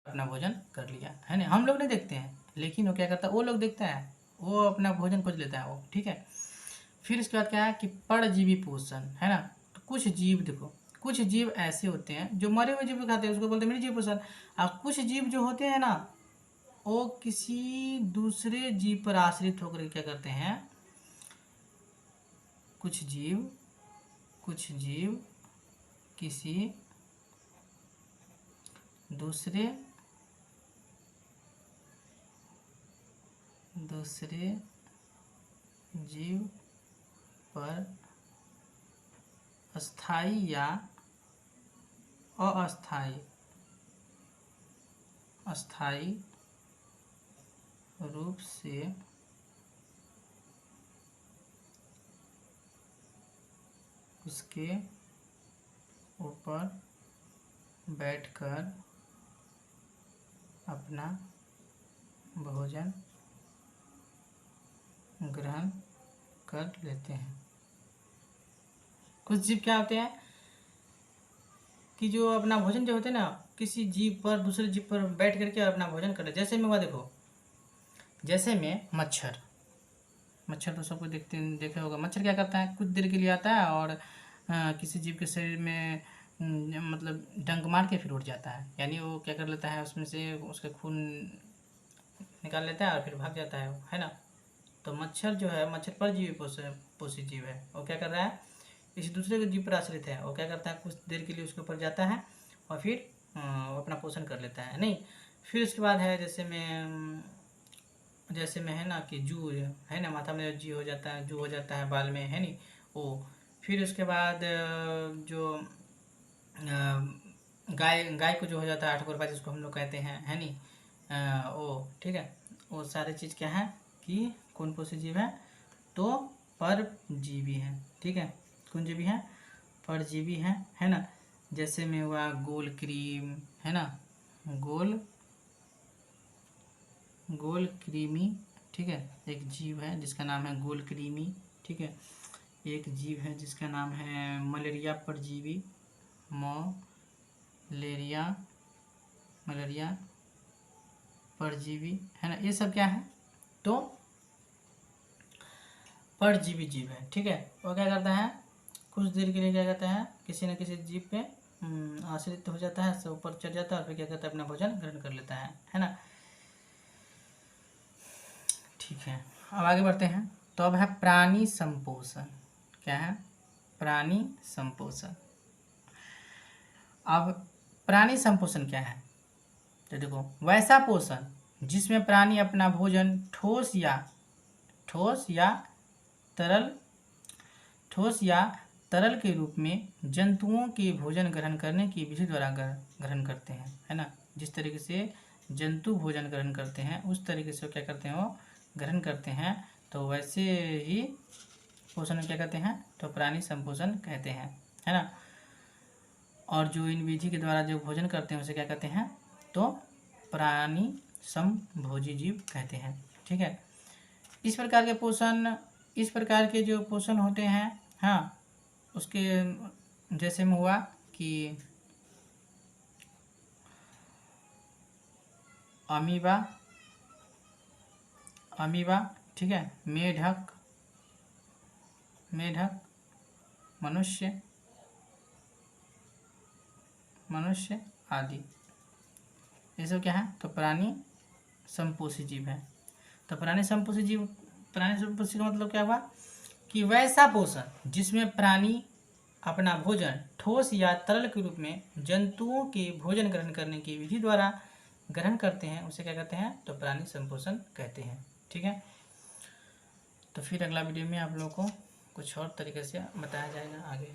अपना भोजन कर लिया, है ना। हम लोग नहीं देखते हैं, लेकिन वो क्या करता है, वो लोग देखता है, वो अपना भोजन खोज लेता है वो, ठीक है। फिर इसके बाद क्या है कि परजीवी पोषण, है ना। तो कुछ जीव देखो, कुछ जीव ऐसे होते हैं जो मरे हुए जीव को खाते हैं, उसको बोलते हैं निर्जीव पोषण। और कुछ जीव जो होते हैं ना, वो किसी दूसरे जीव पर आश्रित होकर क्या करते हैं, कुछ जीव किसी दूसरे जीव पर स्थायी या अस्थायी रूप से उसके ऊपर बैठकर अपना भोजन ग्रहण कर लेते हैं। कुछ जीव क्या होते हैं कि जो अपना भोजन जो होते हैं ना, किसी जीव पर, दूसरे जीव पर बैठ करके अपना भोजन कर ले। जैसे में हुआ देखो, जैसे में मच्छर तो सबको देखा होगा। मच्छर क्या करता है, कुछ देर के लिए आता है और किसी जीव के शरीर में मतलब डंक मार के फिर उड़ जाता है। यानी वो क्या कर लेता है, उसमें से उसका खून निकाल लेता है और फिर भाग जाता है ना। तो मच्छर जो है, मच्छर परजीवी पोषी जीव है। वो क्या कर रहा है, किसी दूसरे के जीव पर आश्रित है। वो क्या करता है, कुछ देर के लिए उसके ऊपर जाता है और फिर वो अपना पोषण कर लेता है। नहीं, फिर उसके बाद है जैसे में है ना कि जू है ना, माथा में जू हो जाता है बाल में, है नी वो। फिर उसके बाद जो गाय को जो हो जाता है आठगोरपा, जिसको हम लोग कहते हैं, है नी वो, ठीक है। वो सारे चीज़ क्या है कि कौन पोषी जीव है, तो परजीवी है, ठीक है। कौन जीवी है, परजीवी है ना। जैसे में हुआ गोल क्रीम, है ना, गोल कृमि, ठीक है। एक जीव है जिसका नाम है गोल कृमि, ठीक है। एक जीव है जिसका नाम है मलेरिया परजीवी, मलेरिया परजीवी, है ना। ये सब क्या है, तो परजीवी जीव है, ठीक है। वो क्या करता है, कुछ देर के लिए क्या करता है, किसी न किसी जीव पे आश्रित हो जाता है, सब ऊपर चढ़ जाता है और फिर क्या करता है, अपना भोजन ग्रहण कर लेता है ना। ठीक है, अब आगे बढ़ते हैं। तो अब है प्राणी संपोषण। क्या है, प्राणी संपोषण। अब प्राणी संपोषण क्या है, तो देखो, वैसा पोषण जिसमें प्राणी अपना भोजन ठोस या तरल के रूप में जंतुओं के भोजन ग्रहण करने की विधि द्वारा ग्रहण करते हैं, है ना। जिस तरीके से जंतु भोजन ग्रहण करते हैं, उस तरीके से क्या करते हैं, वो ग्रहण करते हैं। तो वैसे ही पोषण क्या कहते हैं, तो प्राणी संपोषण कहते हैं, है ना। और जो इन विधि के द्वारा जो भोजन करते हैं उसे क्या कहते हैं, तो प्राणी समभोजी जीव कहते हैं, ठीक है। इस प्रकार के जो पोषण होते हैं, हाँ, उसके जैसे में हुआ कि अमीबा, ठीक है, मेढक, मनुष्य आदि, ये सब क्या है, तो प्राणी संपोषी जीव है। तो प्राणी संपोषी का मतलब क्या हुआ कि वैसा पोषण जिसमें प्राणी अपना भोजन ठोस या तरल के रूप में जंतुओं के भोजन ग्रहण करने की विधि द्वारा ग्रहण करते हैं, उसे क्या कहते हैं, तो प्राणी संपोषण कहते हैं, ठीक है। तो फिर अगला वीडियो में आप लोगों को कुछ और तरीके से बताया जाएगा आगे।